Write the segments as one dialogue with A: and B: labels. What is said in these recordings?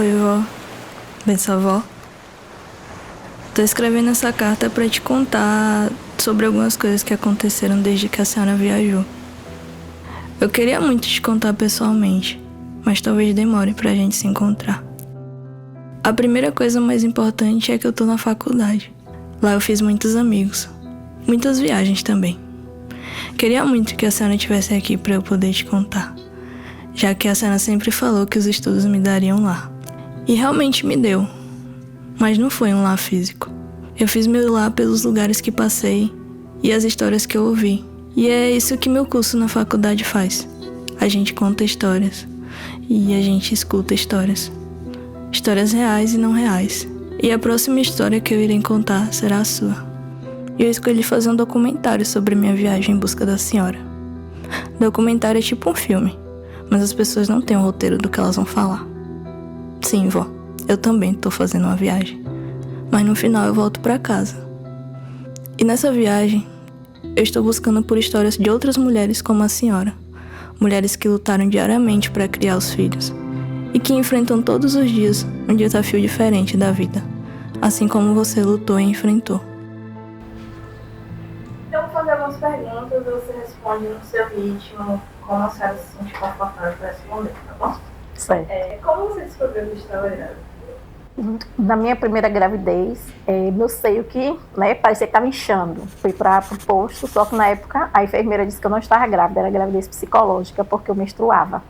A: Oi, vó. Benção, vó. Tô escrevendo essa carta pra te contar sobre algumas coisas que aconteceram desde que a senhora viajou. Eu queria muito te contar pessoalmente, mas talvez demore pra gente se encontrar. A primeira coisa mais importante é que eu tô na faculdade. Lá eu fiz muitos amigos, muitas viagens também. Queria muito que a senhora estivesse aqui pra eu poder te contar, já que a senhora sempre falou que os estudos me dariam lar. E realmente me deu, mas não foi um lar físico. Eu fiz meu lar pelos lugares que passei e as histórias que eu ouvi. E é isso que meu curso na faculdade faz. A gente conta histórias e a gente escuta histórias. Histórias reais e não reais. E a próxima história que eu irei contar será a sua. E eu escolhi fazer um documentário sobre minha viagem em busca da senhora. Documentário é tipo um filme, mas as pessoas não têm o roteiro do que elas vão falar. Sim, vó, eu também tô fazendo uma viagem, mas no final eu volto pra casa. E nessa viagem, eu estou buscando por histórias de outras mulheres como a senhora. Mulheres que lutaram diariamente para criar os filhos e que enfrentam todos os dias um desafio diferente da vida, assim como você lutou e enfrentou.
B: Eu vou fazer algumas perguntas e você responde no seu ritmo, como a senhora se sente confortável para responder, tá bom?
C: Certo.
B: Como você descobriu que estava grávida?
C: Na minha primeira gravidez, meu seio que parecia que estava inchando. Fui para o posto, só que na época a enfermeira disse que eu não estava grávida, era gravidez psicológica, porque eu menstruava.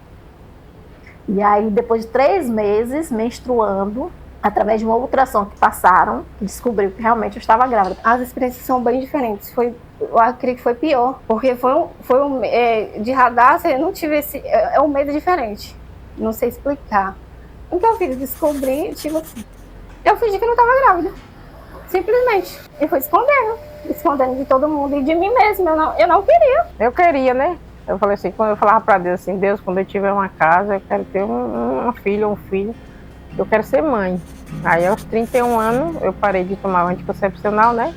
C: E aí, depois de 3 meses menstruando, através de uma ultrassom que passaram, descobriu que realmente eu estava grávida.
D: As experiências são bem diferentes. Eu acredito que foi pior, porque de radar, eu não tive esse... É um medo diferente. Não sei explicar. Então eu fiz descobrir, eu fingi que não estava grávida. Simplesmente. E fui escondendo de todo mundo e de mim mesma. Eu não queria.
E: Eu queria, né? Eu falei assim, quando eu falava para Deus assim, Deus, quando eu tiver uma casa, eu quero ter uma filha ou um filho. Eu quero ser mãe. Aí aos 31 anos eu parei de tomar anticoncepcional, né?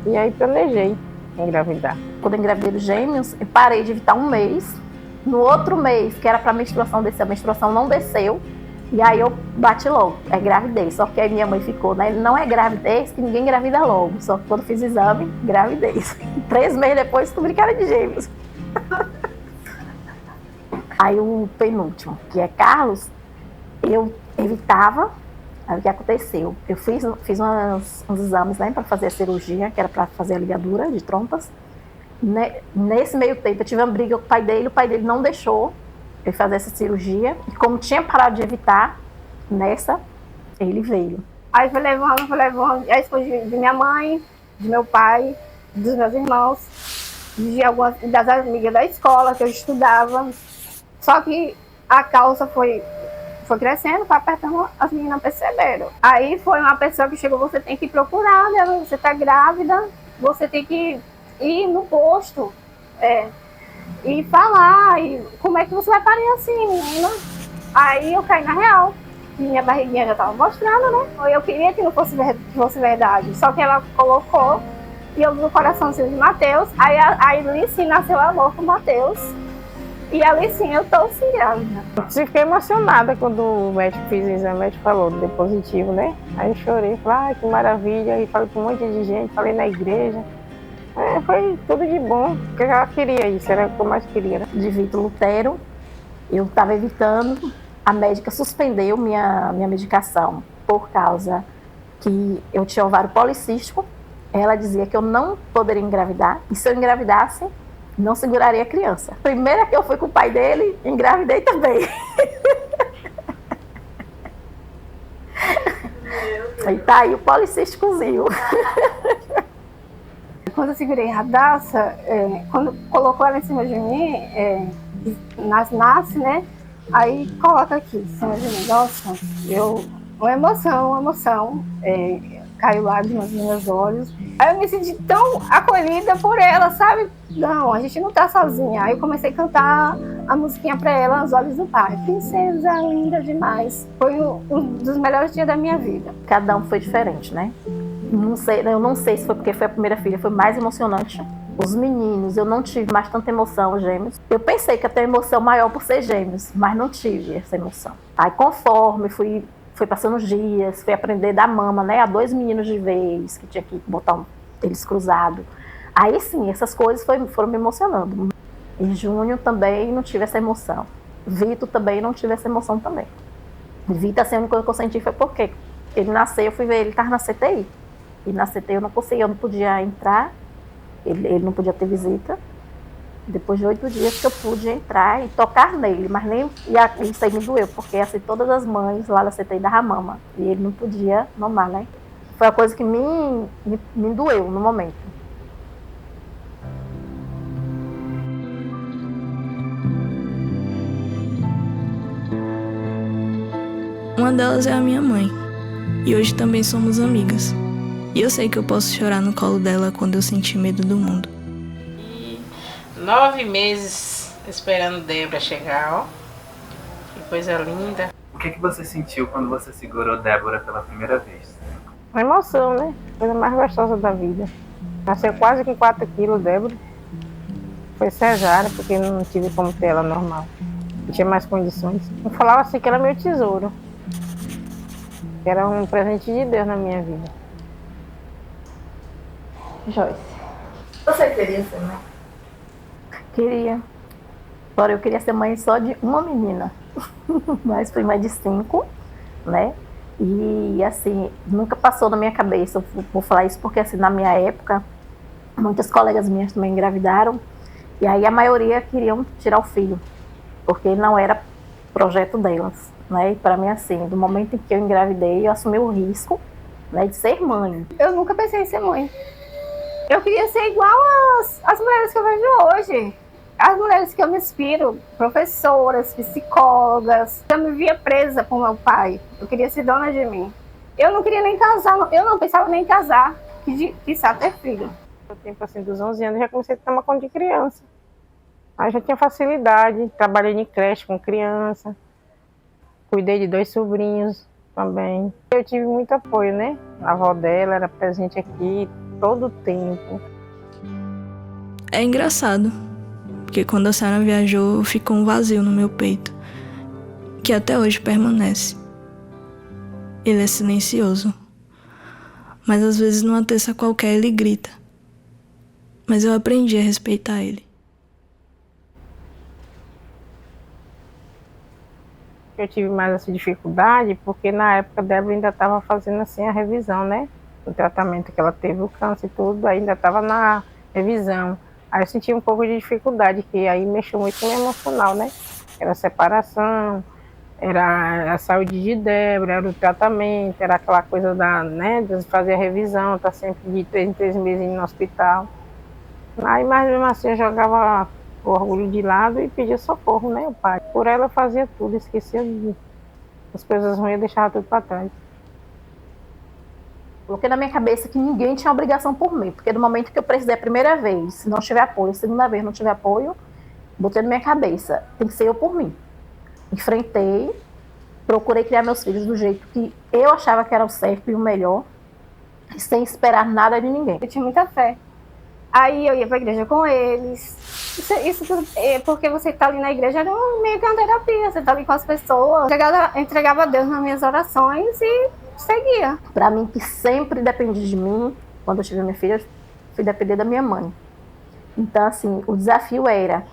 E: E aí planejei engravidar.
C: Quando eu engravidei dos gêmeos, eu parei de evitar 1 mês. No outro mês, que era para a menstruação descer, a menstruação não desceu. E aí eu bati logo, é gravidez. Só que aí minha mãe ficou, né? Não é gravidez, que ninguém engravida logo. Só que quando fiz o exame, gravidez. 3 meses depois descobri que era de gêmeos. Aí o penúltimo, que é Carlos, eu evitava. Aí o que aconteceu? Eu fiz uns exames, né, para fazer a cirurgia, que era para fazer a ligadura de trompas. Nesse meio tempo eu tive uma briga com o pai dele não deixou eu fazer essa cirurgia. E como tinha parado de evitar, ele veio.
D: Aí foi levando. Aí foi de minha mãe, de meu pai, dos meus irmãos, de algumas das amigas da escola que eu estudava. Só que a calça foi crescendo, foi apertando, as meninas perceberam. Aí foi uma pessoa que chegou, você tem que procurar, né? Você tá grávida, você tem que ir no posto e falar, e como é que você vai parir assim, menina? Aí eu caí na real. Minha barriguinha já estava mostrando, né? Eu queria que não fosse verdade, só que ela colocou, e eu no coraçãozinho de Mateus, aí a Alice nasceu amor com Mateus. E ali sim, eu tô sim grávida.
E: Eu fiquei emocionada quando o médico fez o exame, o médico falou, deu positivo, né? Aí eu chorei, falei, que maravilha, e falei com um monte de gente, falei na igreja. Foi tudo de bom, porque eu já queria isso, era o que eu mais queria. Né?
C: De Vitor Lutero, eu estava evitando, a médica suspendeu minha medicação por causa que eu tinha ovário policístico. Ela dizia que eu não poderia engravidar, e se eu engravidasse, não seguraria a criança. Primeira que eu fui com o pai dele, engravidei também. E tá aí o policísticozinho.
D: Quando eu segurei a Radassa, quando colocou ela em cima de mim, nasce, né? Aí coloca aqui em cima de mim. Nossa, uma emoção. Caiu lágrimas nos meus olhos. Aí eu me senti tão acolhida por ela, sabe? Não, a gente não tá sozinha. Aí eu comecei a cantar a musiquinha pra ela, Os Olhos do Pai. Princesa linda demais. Foi um dos melhores dias da minha vida.
C: Cada um foi diferente, né? Eu não sei se foi porque foi a primeira filha, foi mais emocionante. Os meninos, eu não tive mais tanta emoção, os gêmeos. Eu pensei que ia ter emoção maior por ser gêmeos, mas não tive essa emoção. Aí conforme fui Foi passando os dias, fui aprender da mama, né? A 2 meninos de vez, que tinha que botar eles cruzados. Aí sim, essas coisas foram me emocionando. Em junho também não tive essa emoção. Vitor também não tive essa emoção também. Vitor, assim, a única coisa que eu senti foi porque ele nasceu, eu fui ver, ele estava na CTI. E na CTI eu não conseguia, eu não podia entrar, ele não podia ter visita. Depois de 8 dias que eu pude entrar e tocar nele, mas nem isso aí me doeu, porque assim, todas as mães lá da CTI davam mama, e ele não podia mamar, né? Foi a coisa que me doeu no momento.
A: Uma delas é a minha mãe, e hoje também somos amigas. E eu sei que eu posso chorar no colo dela quando eu sentir medo do mundo.
E: 9 meses esperando Débora chegar, ó. Que coisa linda.
F: O que você sentiu quando você segurou Débora pela primeira vez?
E: Uma emoção, né? Coisa mais gostosa da vida. Nasceu quase com 4 quilos, Débora. Foi cesárea, porque não tive como ter ela normal. Não tinha mais condições. Eu falava assim que era meu tesouro. Que era um presente de Deus na minha vida.
C: Joyce.
B: Você queria ser mãe?
C: Queria. Agora eu queria ser mãe só de uma menina. Mas fui mãe de 5, né? E assim, nunca passou na minha cabeça. Eu vou falar isso porque assim, na minha época, muitas colegas minhas também engravidaram. E aí a maioria queriam tirar o filho, porque não era projeto delas, né? E para mim assim, do momento em que eu engravidei, eu assumi o risco, né, de ser mãe.
D: Eu nunca pensei em ser mãe. Eu queria ser igual às mulheres que eu vejo hoje. As mulheres que eu me inspiro, professoras, psicólogas. Eu me via presa com meu pai. Eu queria ser dona de mim. Eu não queria nem casar, eu não pensava nem em casar, quiçá ter filho.
E: No tempo assim, dos 11 anos, eu já comecei a tomar conta de criança. Aí já tinha facilidade, trabalhei em creche com criança. Cuidei de 2 sobrinhos também. Eu tive muito apoio, né? A avó dela era presente aqui todo o tempo.
A: É engraçado, porque quando a Sarah viajou, ficou um vazio no meu peito, que até hoje permanece. Ele é silencioso, mas às vezes numa terça qualquer ele grita. Mas eu aprendi a respeitar ele.
E: Eu tive mais essa dificuldade porque na época a Débora ainda estava fazendo assim a revisão, né? O tratamento que ela teve, o câncer e tudo, ainda estava na revisão. Aí eu senti um pouco de dificuldade, que aí mexeu muito com o emocional, né? Era a separação, era a saúde de Débora, era o tratamento, era aquela coisa né, de fazer a revisão, tá sempre de 3 em 3 meses no hospital. Aí, mas mesmo assim, eu jogava o orgulho de lado e pedia socorro, né, o pai. Por ela eu fazia tudo, esquecia as coisas ruins, eu deixava tudo para trás.
C: Coloquei na minha cabeça que ninguém tinha obrigação por mim, porque no momento que eu precisei a primeira vez, se não tiver apoio, a segunda vez não tiver apoio, botei na minha cabeça, tem que ser eu por mim. Enfrentei, procurei criar meus filhos do jeito que eu achava que era o certo e o melhor, sem esperar nada de ninguém.
D: Eu tinha muita fé. Aí eu ia para a igreja com eles. Isso tudo é porque você está ali na igreja, era meio que uma terapia. Você está ali com as pessoas. Entregava a Deus nas minhas orações e seguia.
C: Para mim, que sempre dependia de mim, quando eu tive minha filha, eu fui depender da minha mãe. Então, assim, o desafio era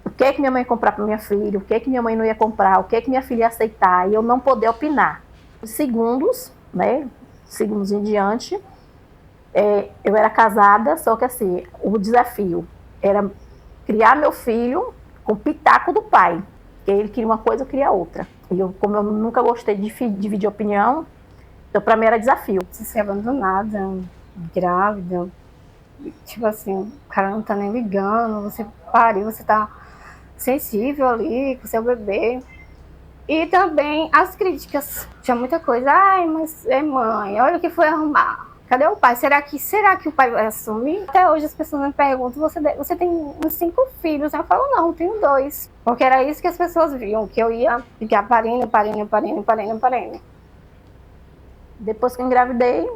C: o que é que minha mãe ia comprar para minha filha, o que é que minha mãe não ia comprar, o que é que minha filha ia aceitar, e eu não poder opinar. Segundos, né, segundos em diante, eu era casada, só que assim, o desafio era criar meu filho com o pitaco do pai. Porque ele queria uma coisa, eu queria outra. E como eu nunca gostei de dividir opinião, então para mim era desafio.
D: Você ser abandonada, grávida, tipo assim, o cara não tá nem ligando, você pariu, você tá sensível ali com seu bebê. E também as críticas. Tinha muita coisa, ai, mas é mãe, olha o que foi arrumar. Cadê o pai? Será que o pai vai assumir? Até hoje as pessoas me perguntam, você tem uns 5 filhos? Eu falo, não, tenho 2. Porque era isso que as pessoas viam, que eu ia ficar parindo.
C: Depois que eu engravidei,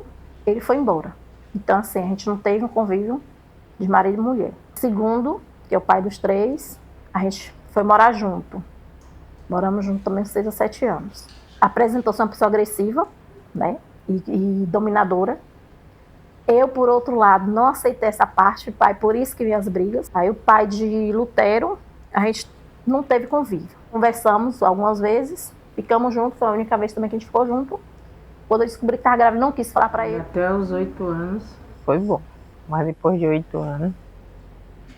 C: ele foi embora. Então, assim, a gente não teve um convívio de marido e mulher. Segundo, que é o pai dos 3, a gente foi morar junto. Moramos juntos também 6 a 7 anos. apresentou-se uma pessoa agressiva, né, e dominadora. Eu, por outro lado, não aceitei essa parte, pai, por isso que vinha as brigas. Aí o pai de Lutero, a gente não teve convívio. Conversamos algumas vezes, ficamos juntos, foi a única vez também que a gente ficou junto. Quando eu descobri que estava grávida, não quis falar para ele.
E: Até os 8 anos foi bom, mas depois de 8 anos,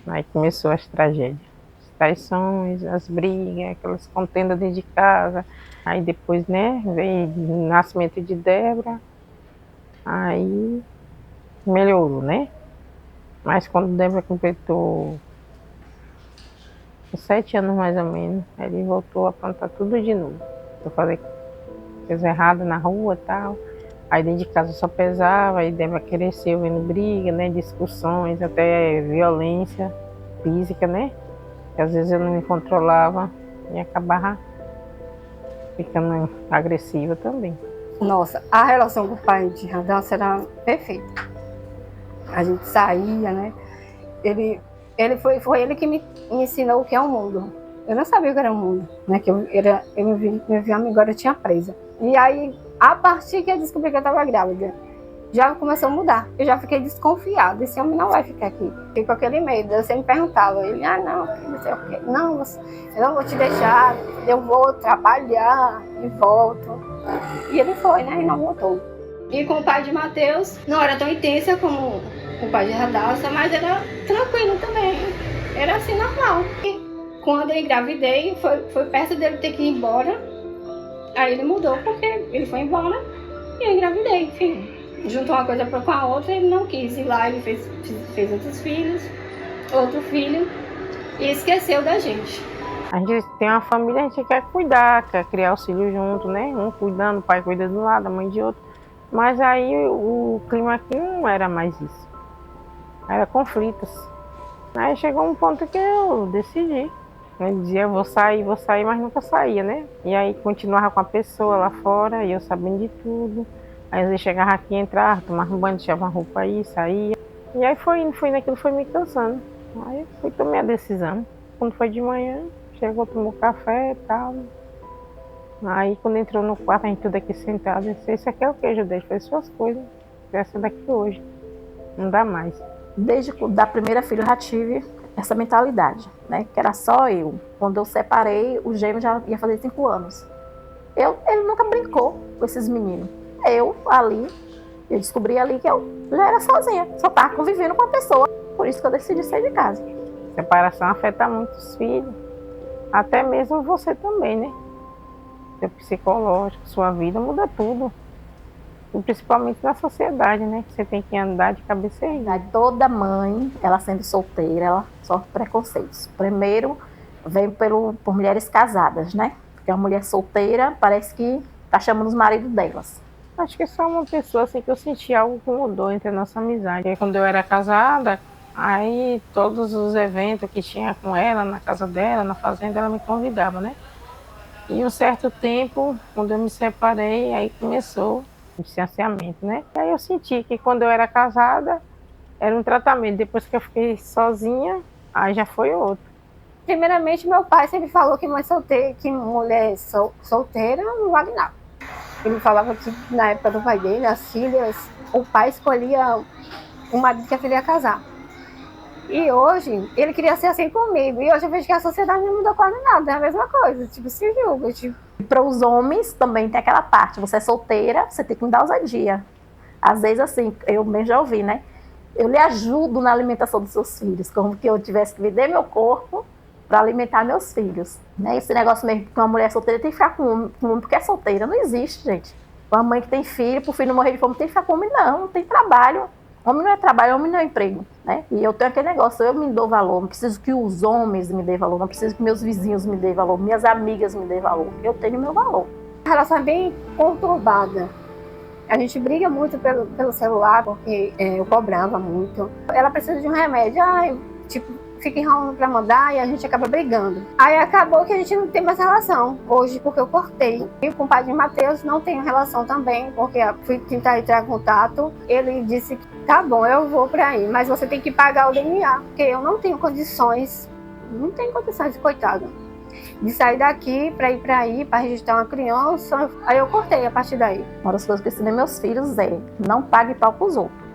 E: aí começou as tragédias. As traições, as brigas, aquelas contendas dentro de casa. Aí depois, né, veio o nascimento de Débora, aí melhorou, né? Mas quando Débora completou 7 anos mais ou menos, ele voltou a plantar tudo de novo. Eu falei coisa errada na rua e tal. Aí dentro de casa só pesava, aí Débora cresceu vendo briga, né? Discussões, até violência física, né? Que às vezes eu não me controlava e acabava ficando agressiva também.
D: Nossa, a relação com o pai de Radassa era perfeita. A gente saía, né? Ele foi ele que me ensinou o que é o mundo. Eu não sabia o que era o mundo, né? Que eu me vi agora eu tinha presa. E aí, a partir que eu descobri que eu estava grávida, já começou a mudar. Eu já fiquei desconfiada. Esse homem não vai ficar aqui. Fiquei com aquele medo. Eu sempre perguntava. Ele, não sei o quê. Não, eu não vou te deixar. Eu vou trabalhar e volto. E ele foi, né? E não voltou. E com o pai de Mateus, não era tão intensa como o pai de Radassa, mas era tranquilo também. Era assim, normal. E quando eu engravidei, foi perto dele ter que ir embora. Aí ele mudou, porque ele foi embora e eu engravidei, enfim. Juntou uma coisa com a outra, ele não quis ir lá, ele fez outros filhos, outro filho, e esqueceu da gente.
E: A gente tem uma família, a gente quer cuidar, quer criar os filhos junto, né? Um cuidando, o pai cuida de um lado, a mãe de outro. Mas aí o clima aqui não era mais isso. Era conflitos. Aí chegou um ponto que eu decidi. Eu dizia, eu vou sair, mas nunca saía, né? E aí continuava com a pessoa lá fora, e eu sabendo de tudo. Aí às vezes chegava aqui, entrava, tomava um banho, deixava uma roupa aí, saía. E aí foi naquilo, foi me cansando. Aí eu tomei a decisão. Quando foi de manhã, chegou, tomou café e tal. Aí quando entrou no quarto, a gente tudo aqui sentado, eu disse, esse aqui é o que, Judete? Fez suas coisas. Essa daqui hoje. Não dá mais.
C: Desde da primeira filha eu já tive essa mentalidade, né? Que era só eu. Quando eu separei, o gêmeo já ia fazer 5 anos. Ele nunca brincou com esses meninos. Eu descobri ali que eu já era sozinha, só estava convivendo com a pessoa. Por isso que eu decidi sair de casa.
E: Separação afeta muito os filhos, até mesmo você também, né? Seu psicológico, sua vida muda tudo. E principalmente na sociedade, né? Que você tem que andar de cabeça erguida.
C: Toda mãe, ela sendo solteira, ela sofre preconceitos. Primeiro, vem por mulheres casadas, né? Porque a mulher solteira parece que tá chamando os maridos delas.
E: Acho que é só uma pessoa assim que eu senti algo que mudou entre a nossa amizade. Porque quando eu era casada, aí todos os eventos que tinha com ela, na casa dela, na fazenda, ela me convidava, né? E um certo tempo, quando eu me separei, aí começou o distanciamento, né? E aí eu senti que quando eu era casada, era um tratamento. Depois que eu fiquei sozinha, aí já foi outro.
D: Primeiramente, meu pai sempre falou que mulher solteira não vale nada. Ele falava que na época do pai dele, as filhas, o pai escolhia o marido que a filha ia casar. E hoje, ele queria ser assim comigo. E hoje eu vejo que a sociedade não mudou quase nada, é a mesma coisa. Tipo, se julga. Tipo.
C: Para os homens também tem aquela parte. Você é solteira, você tem que me dar ousadia. Às vezes, assim, eu mesmo já ouvi, né? Eu lhe ajudo na alimentação dos seus filhos, como que eu tivesse que vender meu corpo para alimentar meus filhos. Né? Esse negócio mesmo que uma mulher solteira tem que ficar com um homem porque é solteira. Não existe, gente. Uma mãe que tem filho, pro filho não morrer de fome, tem que ficar com homem, não tem trabalho. Homem não é trabalho, homem não é emprego, né? E eu tenho aquele negócio, eu me dou valor, não preciso que os homens me dêem valor, não preciso que meus vizinhos me dêem valor, minhas amigas me dêem valor. Eu tenho meu valor.
D: A relação é bem conturbada. A gente briga muito pelo celular, porque eu cobrava muito. Ela precisa de um remédio, fica enrolando pra mandar e a gente acaba brigando. Aí acabou que a gente não tem mais relação hoje, porque eu cortei. E com o pai de Mateus não tenho relação também, porque fui tentar entrar em contato. Ele disse que tá bom, eu vou pra aí, mas você tem que pagar o DNA, porque eu não tenho condições, coitado. de sair daqui para ir para aí, para registrar uma criança. Aí eu cortei a partir daí.
C: Uma das coisas que eu ensinei meus filhos é: não pague pau pros outros.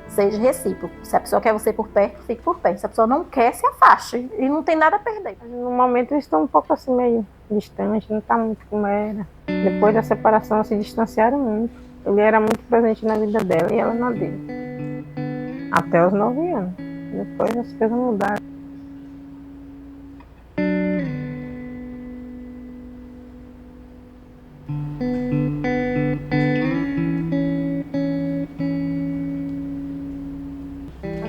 C: Seja recíproco. Se a pessoa quer você por perto, fique por perto. Se a pessoa não quer, se afaste. E não tem nada a perder.
E: No momento eles estão um pouco assim, meio distantes, não está muito como era. Depois da separação, se distanciaram muito. Ele era muito presente na vida dela e ela na dele. Até os 9 anos. Depois as coisas mudaram.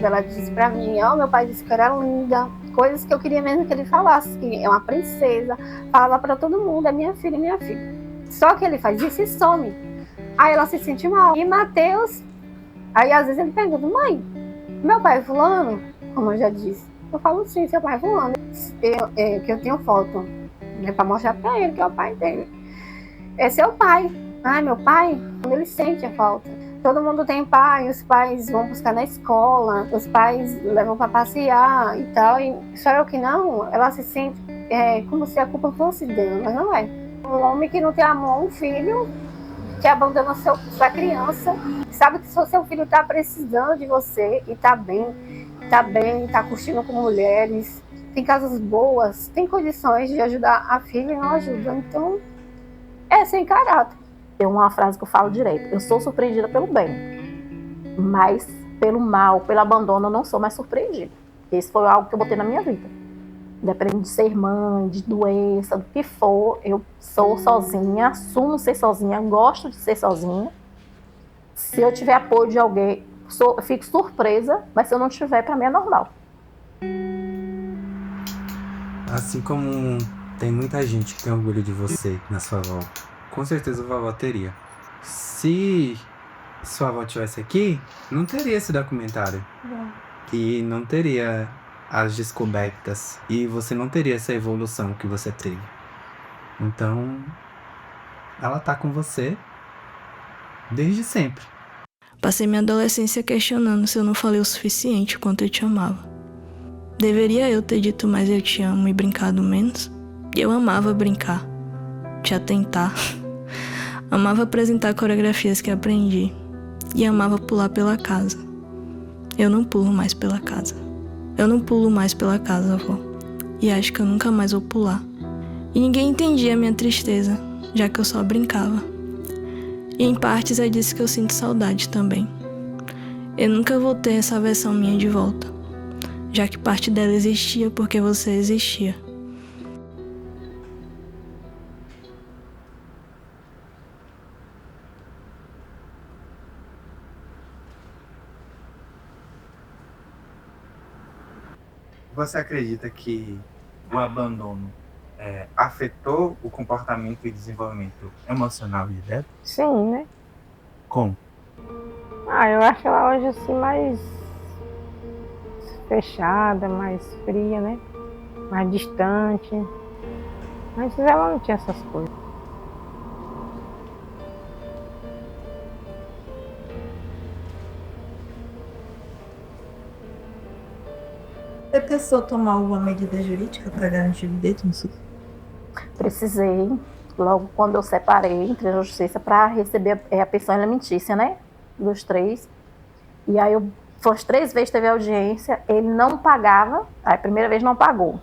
D: Ela disse pra mim, meu pai disse que eu era linda, coisas que eu queria mesmo que ele falasse, que é uma princesa, fala pra todo mundo, é minha filha, minha filha. Só que ele faz isso e some. Aí ela se sente mal. E Matheus, aí às vezes ele pergunta: mãe, meu pai é fulano? Como eu já disse. Eu falo: sim, seu pai é fulano. Que eu tenho foto, né, pra mostrar pra ele que é o pai dele. Esse é o pai. Ai, meu pai, quando ele sente a falta. Todo mundo tem pai, os pais vão buscar na escola, os pais levam para passear e tal. E só eu que não, ela se sente como se a culpa fosse dela, mas não é. Um homem que não tem amor a um filho, que abandona sua criança, sabe que seu filho está precisando de você e tá bem, tá curtindo com mulheres, tem casas boas, tem condições de ajudar a filha e não ajuda. Então, é sem caráter.
C: Tem uma frase que eu falo direto: eu sou surpreendida pelo bem, mas pelo mal, pelo abandono, eu não sou mais surpreendida. Esse foi algo que eu botei na minha vida. Independente de ser mãe, de doença, do que for, eu sou sozinha, assumo ser sozinha, gosto de ser sozinha. Se eu tiver apoio de alguém, eu fico surpresa, mas se eu não tiver, para mim é normal.
G: Assim como tem muita gente que tem orgulho de você na sua avó, com certeza a vovó teria. Se sua avó estivesse aqui, não teria esse documentário. E não teria as descobertas. E você não teria essa evolução que você teve. Então, ela tá com você desde sempre.
A: Passei minha adolescência questionando se eu não falei o suficiente quanto eu te amava. Deveria eu ter dito mais eu te amo e brincado menos? Eu amava brincar, te atentar. Amava apresentar coreografias que aprendi. E amava pular pela casa. Eu não pulo mais pela casa. Eu não pulo mais pela casa, avó. E acho que eu nunca mais vou pular. E ninguém entendia a minha tristeza, já que eu só brincava. E em partes é disso que eu sinto saudade também. Eu nunca vou ter essa versão minha de volta, já que parte dela existia porque você existia.
F: Você acredita que o abandono afetou o comportamento e desenvolvimento emocional de Débora?
E: Sim, né?
F: Como?
E: Eu acho ela hoje assim mais fechada, mais fria, né? Mais distante. Antes ela não tinha essas coisas.
B: Você pensou tomar alguma medida jurídica para garantir o direito no SUS?
C: Precisei, logo quando eu separei, entrei na justiça para receber a pensão alimentícia, né? Dos 3. E aí, foi as 3 vezes teve audiência, ele não pagava. A primeira vez não pagou.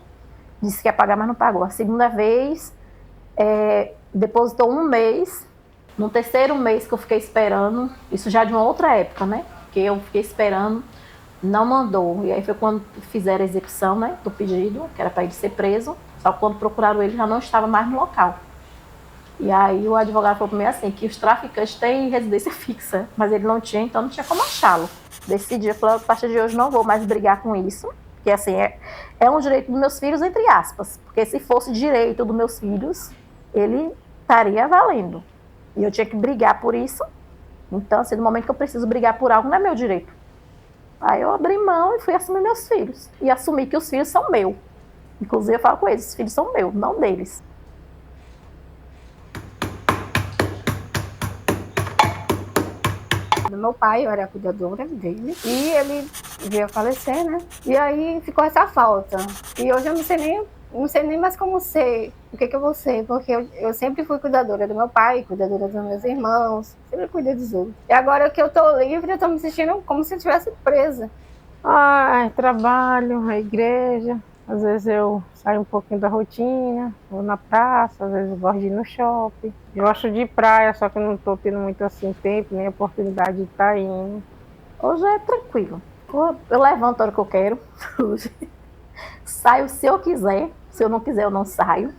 C: Disse que ia pagar, mas não pagou. A segunda vez, depositou 1 mês. No 3º mês que eu fiquei esperando, isso já de uma outra época, né? Que eu fiquei esperando, não mandou. E aí foi quando fizeram a execução, né, do pedido, que era para ele ser preso. Só que quando procuraram ele, já não estava mais no local. E aí o advogado falou para mim assim, que os traficantes têm residência fixa, mas ele não tinha, então não tinha como achá-lo. Decidi, eu falei: a partir de hoje não vou mais brigar com isso, porque assim, é um direito dos meus filhos, entre aspas, porque se fosse direito dos meus filhos, ele estaria valendo. E eu tinha que brigar por isso. Então, assim, no momento que eu preciso brigar por algo, não é meu direito. Aí eu abri mão e fui assumir meus filhos. E assumi que os filhos são meus. Inclusive eu falo com eles: os filhos são meus, não deles.
D: Do meu pai, eu era a cuidadora dele. E ele veio a falecer, né? E aí ficou essa falta. E hoje eu não sei nem não sei nem mais como ser, o que eu vou ser, porque eu sempre fui cuidadora do meu pai, cuidadora dos meus irmãos, sempre cuidei dos outros. E agora que eu tô livre, eu tô me sentindo como se eu estivesse presa.
E: Ai, trabalho, a igreja, às vezes eu saio um pouquinho da rotina, vou na praça, às vezes eu gosto de ir no shopping. Eu gosto de ir praia, só que eu não estou tendo muito assim tempo, nem oportunidade de estar indo.
C: Hoje é tranquilo. Eu levanto a hora que eu quero. Saio se eu quiser. Se eu não quiser, eu não saio.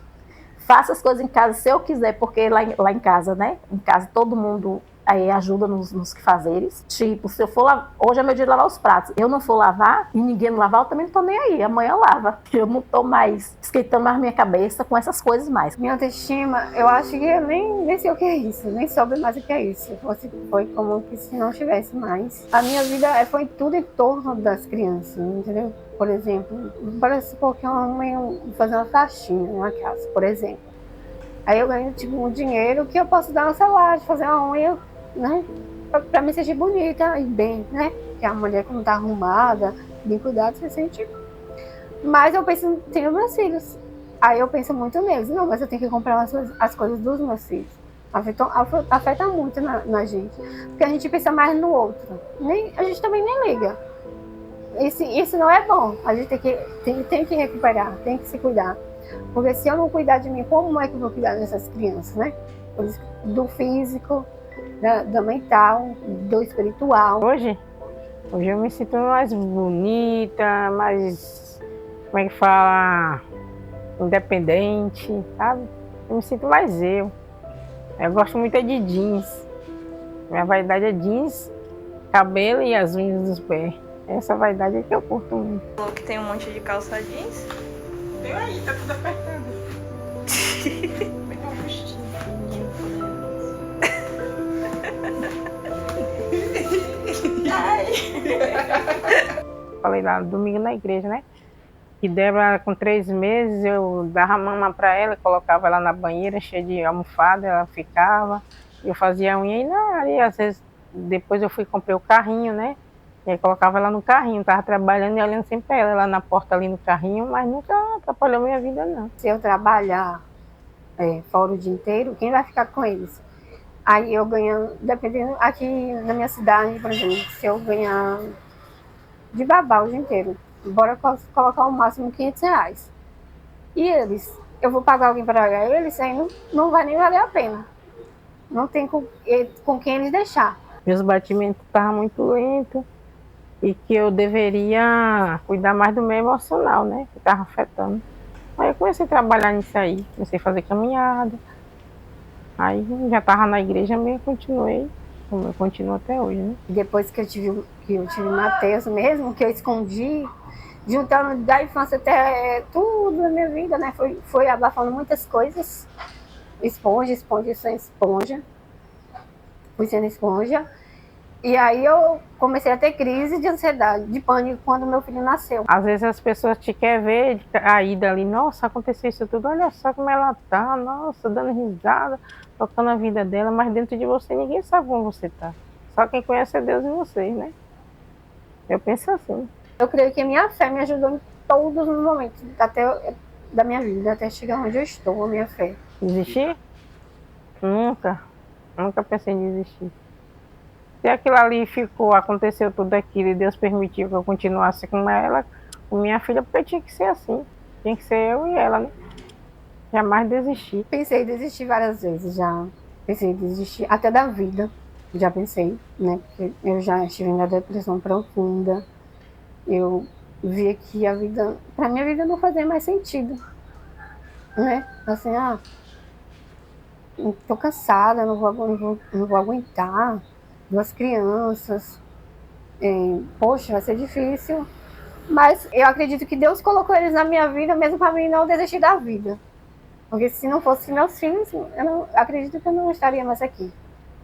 C: Faço as coisas em casa se eu quiser, porque lá em casa, né? Em casa todo mundo aí ajuda nos quefazeres. Tipo, se eu for lavar, hoje é meu dia de lavar os pratos. Eu não for lavar e ninguém não lavar, eu também não tô nem aí. Amanhã lava. Eu não tô mais esquentando mais minha cabeça com essas coisas mais.
D: Minha autoestima, eu acho que eu nem sei o que é isso, nem soube mais o que é isso. Foi como que se não tivesse mais. A minha vida foi tudo em torno das crianças, entendeu? Por exemplo, parece porque eu amo fazer uma faxina numa casa, por exemplo. Aí eu ganho tipo um dinheiro que eu posso dar no celular, de fazer uma unha, né? Pra me sentir bonita e bem, né? Porque a mulher quando tá arrumada, bem cuidada, se sente. Mas eu penso, tenho meus filhos. Aí eu penso muito neles. Não, mas eu tenho que comprar as coisas dos meus filhos. Afeta muito na gente. Porque a gente pensa mais no outro. A gente também nem liga. Isso não é bom. A gente tem que recuperar, tem que se cuidar. Porque se eu não cuidar de mim, como é que eu vou cuidar dessas crianças, né? Do físico, do mental, do espiritual.
E: Hoje eu me sinto mais bonita, mais, como é que fala, independente, sabe? Eu me sinto mais eu. Eu gosto muito de jeans. Minha vaidade é jeans, cabelo e as unhas dos pés. Essa vaidade é que eu curto muito.
A: Falou que tem um monte de calça jeans.
E: Tem aí, tá tudo apertado. Pegar um vestido. Falei lá domingo na igreja, né? E Débora, com 3 meses, eu dava mama para ela, colocava ela na banheira, cheia de almofada, ela ficava. Eu fazia a unha e às vezes, depois eu comprei o carrinho, né? E aí colocava ela no carrinho, tava trabalhando e olhando sempre ela lá na porta ali no carrinho, mas nunca atrapalhou minha vida, não.
D: Se eu trabalhar fora o dia inteiro, quem vai ficar com eles? Aí eu ganhando, dependendo, aqui na minha cidade, por exemplo, se eu ganhar de babá o dia inteiro, bora colocar o máximo R$ 500. E eles, eu vou pagar alguém para pagar eles, aí não vai nem valer a pena. Não tem com quem eles deixar.
E: Meus batimentos estavam muito lentos e que eu deveria cuidar mais do meu emocional, né? Que estava afetando. Aí eu comecei a trabalhar nisso aí, comecei a fazer caminhada. Aí já estava na igreja mesmo, continuei, como eu continuo até hoje, né?
D: Depois que eu tive Mateus mesmo, que eu escondi, juntando da infância até tudo na minha vida, né? Foi abafando muitas coisas. Esponja sem esponja. Fui sendo esponja. E aí eu comecei a ter crise de ansiedade, de pânico quando meu filho nasceu.
E: Às vezes as pessoas te querem ver caída ali, nossa, aconteceu isso tudo, olha só como ela tá, nossa, dando risada, tocando a vida dela, mas dentro de você ninguém sabe como você tá. Só quem conhece é Deus e vocês, né? Eu penso assim.
D: Eu creio que a minha fé me ajudou em todos os momentos, até da minha vida, até chegar onde eu estou, a minha fé.
E: Desistir? Nunca pensei em desistir. Se aquilo ali aconteceu tudo aquilo e Deus permitiu que eu continuasse com ela, com minha filha, porque tinha que ser assim. Tinha que ser eu e ela, né? Jamais desistir.
D: Pensei em desistir várias vezes já. Pensei em desistir até da vida. Já pensei, né? Porque eu já estive na depressão profunda. Eu via que pra minha vida não fazia mais sentido. Né? Assim, tô cansada, não vou aguentar. 2 crianças. Poxa, vai ser difícil. Mas eu acredito que Deus colocou eles na minha vida mesmo para mim não desistir da vida. Porque se não fosse meus filhos, acredito que eu não estaria mais aqui.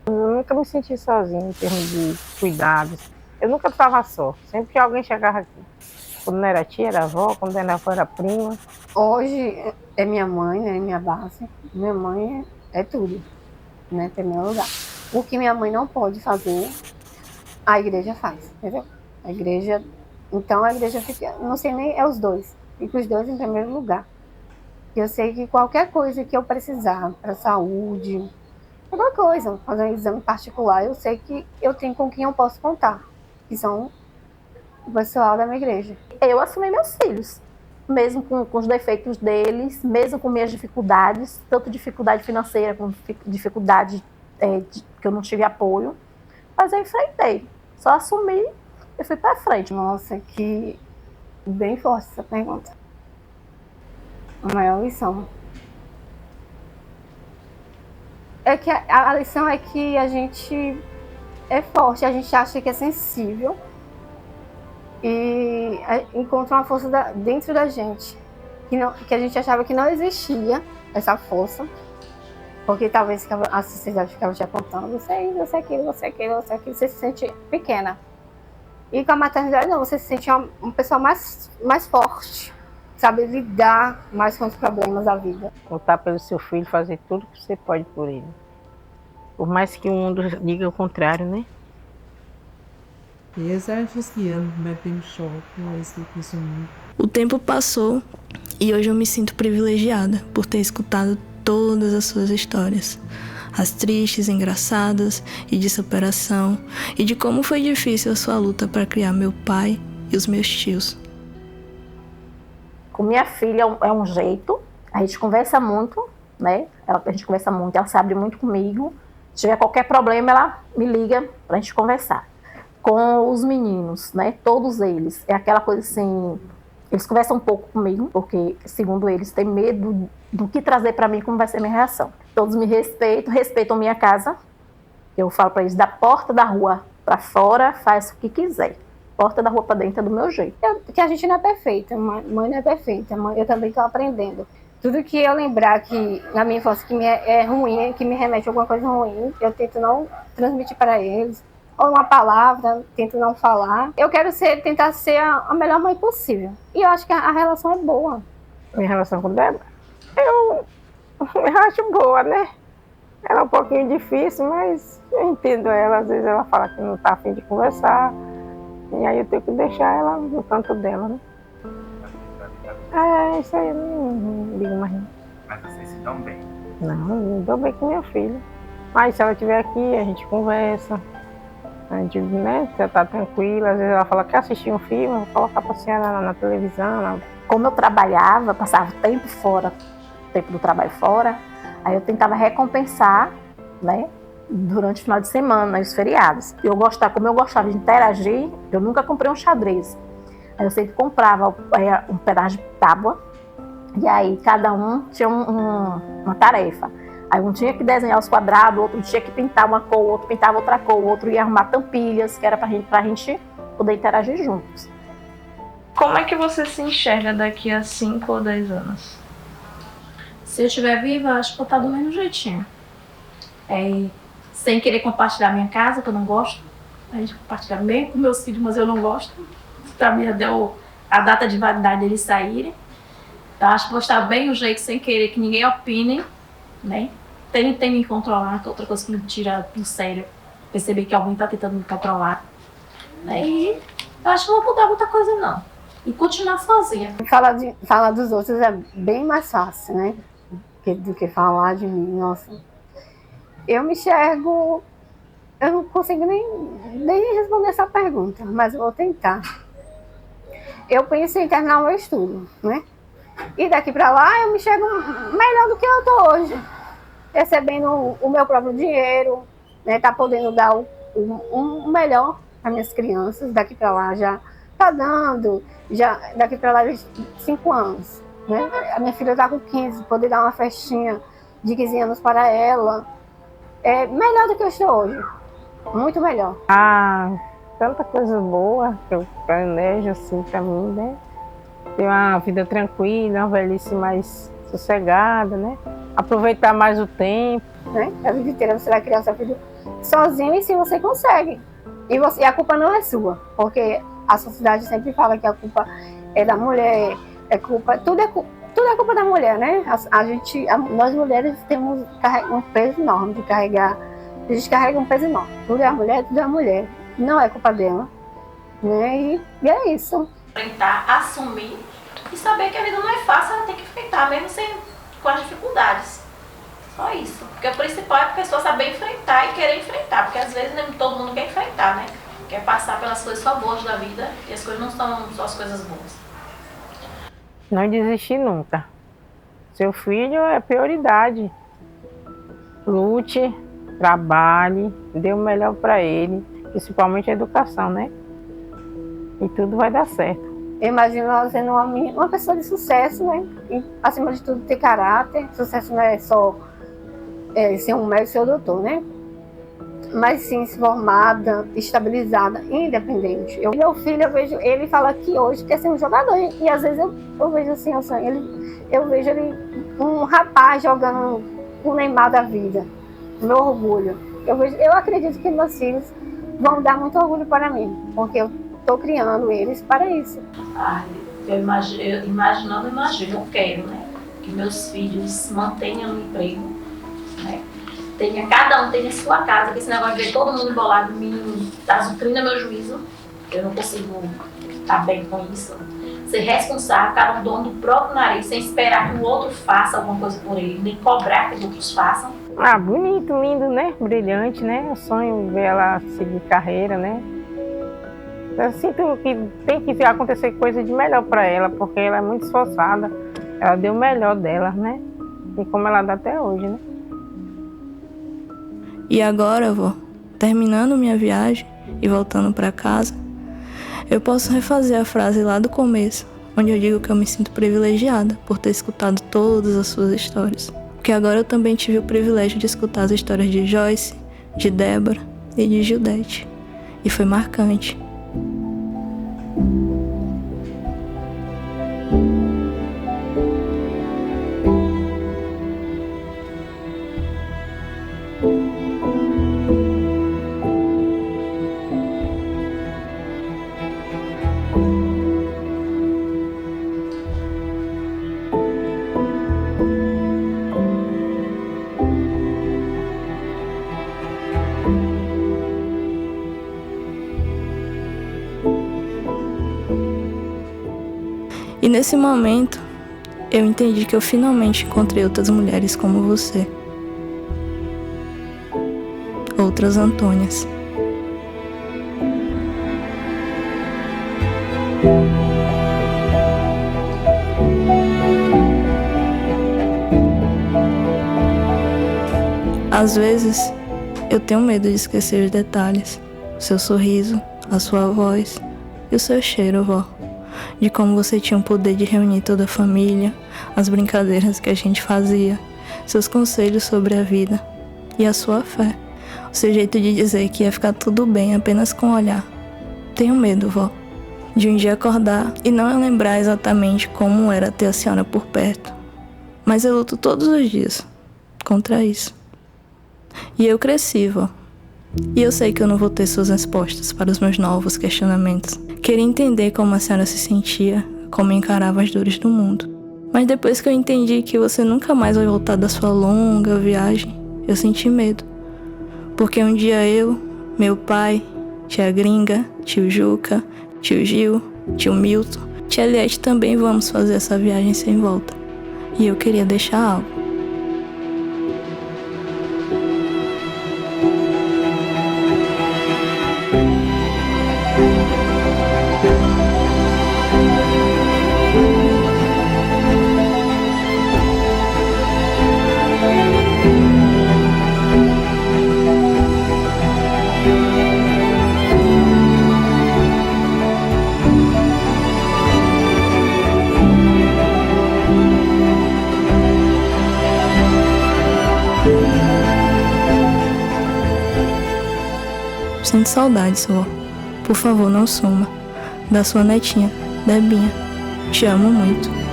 E: Eu nunca me senti sozinha em termos de cuidados. Eu nunca estava só. Sempre que alguém chegava aqui. Quando não era tia, era avó, quando era avó, era prima.
D: Hoje é minha mãe, né? Minha base. Minha mãe é tudo, né? Em primeiro lugar. O que minha mãe não pode fazer, a igreja faz, entendeu? Então a igreja fica, não sei nem, é os dois. Fica os dois em primeiro lugar. Eu sei que qualquer coisa que eu precisar para saúde, qualquer coisa, fazer um exame particular, eu sei que eu tenho com quem eu posso contar, que são o pessoal da minha igreja.
C: Eu assumi meus filhos, mesmo com os defeitos deles, mesmo com minhas dificuldades, tanto dificuldade financeira como dificuldade que eu não tive apoio, mas eu enfrentei. Só assumi e fui para frente.
D: Nossa, que bem forte essa pergunta. A maior lição é que a lição é que a gente é forte, a gente acha que é sensível e encontra uma força dentro da gente que a gente achava que não existia essa força, porque talvez a sociedade ficava te apontando, você é isso, você é aquilo, você é aquilo, você é aquilo, você se sente pequena. E com a maternidade não, você se sente uma pessoa mais forte, sabe lidar mais com os problemas da vida.
E: Lutar pelo seu filho, fazer tudo que você pode por ele. Por mais que o mundo diga o contrário, né?
A: O tempo passou e hoje eu me sinto privilegiada por ter escutado todas as suas histórias. As tristes, engraçadas e de superação, e de como foi difícil a sua luta para criar meu pai e os meus tios.
C: Com minha filha é um jeito, a gente conversa muito, né? A gente conversa muito, ela se abre muito comigo. Se tiver qualquer problema, ela me liga pra gente conversar. Com os meninos, né? Todos eles, é aquela coisa assim, eles conversam um pouco comigo, porque, segundo eles, têm medo do que trazer pra mim, como vai ser a minha reação. Todos me respeitam minha casa. Eu falo pra eles, da porta da rua pra fora, faz o que quiser. Porta da rua pra dentro é do meu jeito.
D: Que a gente não é perfeita, mãe não é perfeita, eu também estou aprendendo. Tudo que eu lembrar que na minha infância que é ruim, que me remete a alguma coisa ruim, eu tento não transmitir para eles. Ou uma palavra, tento não falar. Eu quero tentar ser a melhor mãe possível. E eu acho que a relação é boa.
E: Minha relação com ela, eu acho boa, né? Ela é um pouquinho difícil, mas eu entendo ela. Às vezes ela fala que não está a fim de conversar. E aí eu tenho que deixar ela no canto dela, né? Isso aí eu não ligo mais não.
F: Mas vocês se dão bem?
E: Não, eu dou bem com minha filha. Mas se ela estiver aqui, a gente conversa. A gente, né, já tá tranquila. Às vezes ela fala que quer assistir um filme, eu vou colocar pra assistir na televisão.
C: Como eu trabalhava, passava tempo fora, tempo do trabalho fora, aí eu tentava recompensar, né, durante o final de semana, os feriados. Como eu gostava de interagir, eu nunca comprei um xadrez. Aí eu sempre comprava um pedaço de tábua, e aí cada um tinha uma tarefa. Aí um tinha que desenhar os quadrados, outro tinha que pintar uma cor, outro pintava outra cor, outro ia arrumar tampilhas, que era pra gente poder interagir juntos.
A: Como é que você se enxerga daqui a 5 ou 10 anos?
H: Se eu estiver viva, acho que vou estar do mesmo jeitinho. Sem querer compartilhar minha casa, que eu não gosto. A gente compartilha bem com meus filhos, mas eu não gosto. Pra mim, deu a data de validade deles saírem. Então, acho que vou estar bem o jeito, sem querer que ninguém opine, né? Tentem me controlar, que é outra coisa que me tira do sério. Perceber que alguém está tentando me controlar. Né? E eu acho que não vou mudar muita coisa, não. E continuar sozinha.
D: Falar dos outros é bem mais fácil, né? Do que falar de mim. Nossa. Eu me enxergo... Eu não consigo nem responder essa pergunta, mas eu vou tentar. Eu penso em terminar o meu estudo, né? E daqui para lá eu me enxergo melhor do que eu estou hoje. Recebendo o meu próprio dinheiro, né? Tá podendo dar o melhor para minhas crianças. Daqui para lá já tá dando, daqui para lá 5 anos. Né? A minha filha tá com 15, poder dar uma festinha de 15 anos para ela. É melhor do que eu estou hoje. Muito melhor.
E: Tanta coisa boa que eu planejo assim pra mim, né? Ter uma vida tranquila, uma velhice mais sossegada, né? Aproveitar mais o tempo.
D: Né? A vida inteira você vai criar seu filho sozinho e se você consegue. E a culpa não é sua, porque a sociedade sempre fala que a culpa é da mulher, tudo é culpa da mulher, né? Nós mulheres temos um peso enorme de carregar. A gente carrega um peso enorme. Tudo é a mulher. Não é culpa dela. Né? E é isso.
H: Tentar assumir e saber que a vida não é fácil, ela tem que enfrentar, mesmo com as dificuldades. Só isso. Porque o principal é a pessoa saber enfrentar e querer enfrentar, porque às vezes nem todo mundo quer enfrentar, né? Quer passar pelas coisas só boas da vida e as coisas não são só as coisas boas.
E: Não desistir nunca. Seu filho é prioridade. Lute, trabalhe, dê o melhor para ele, principalmente a educação, né? E tudo vai dar certo.
D: Eu imagino ela sendo uma pessoa de sucesso, né? E, acima de tudo, ter caráter. Sucesso não é só ser um médico, ser um doutor, né? Mas sim, formada, estabilizada, independente. Meu filho, eu vejo, ele fala que hoje quer ser um jogador. E às vezes eu vejo assim, eu vejo ele um rapaz jogando o Neymar da vida. Meu orgulho. Eu acredito que meus filhos vão dar muito orgulho para mim, porque eu estou criando eles para isso.
H: Eu imagino, eu quero, né? Que meus filhos mantenham o emprego, né? Cada um tenha sua casa, que esse negócio de ver todo mundo embolado me azucrina meu juízo. Eu não consigo estar bem com isso. Ser responsável, cada um dono do próprio nariz, sem esperar que o outro faça alguma coisa por ele, nem cobrar que os outros façam.
E: Bonito, lindo, né? Brilhante, né? Eu sonho ver ela seguir carreira, né? Eu sinto que tem que acontecer coisa de melhor para ela, porque ela é muito esforçada. Ela deu o melhor dela, né? E como ela dá até hoje, né?
A: E agora, vó, terminando minha viagem e voltando para casa, eu posso refazer a frase lá do começo, onde eu digo que eu me sinto privilegiada por ter escutado todas as suas histórias. Porque agora eu também tive o privilégio de escutar as histórias de Joyce, de Débora e de Gildete. E foi marcante. E nesse momento, eu entendi que eu finalmente encontrei outras mulheres como você. Outras Antônias. Às vezes, eu tenho medo de esquecer os detalhes. O seu sorriso, a sua voz e o seu cheiro, vó. De como você tinha o poder de reunir toda a família, as brincadeiras que a gente fazia, seus conselhos sobre a vida e a sua fé, o seu jeito de dizer que ia ficar tudo bem apenas com o olhar. Tenho medo, vó, de um dia acordar e não lembrar exatamente como era ter a senhora por perto. Mas eu luto todos os dias contra isso. E eu cresci, vó. E eu sei que eu não vou ter suas respostas para os meus novos questionamentos. Queria entender como a senhora se sentia, como encarava as dores do mundo. Mas depois que eu entendi que você nunca mais vai voltar da sua longa viagem, eu senti medo. Porque um dia eu, meu pai, tia Gringa, tio Juca, tio Gil, tio Milton, tia Eliette também vamos fazer essa viagem sem volta. E eu queria deixar algo. Sinto saudades, vó. Por favor, não suma. Da sua netinha, Debinha. Te amo muito.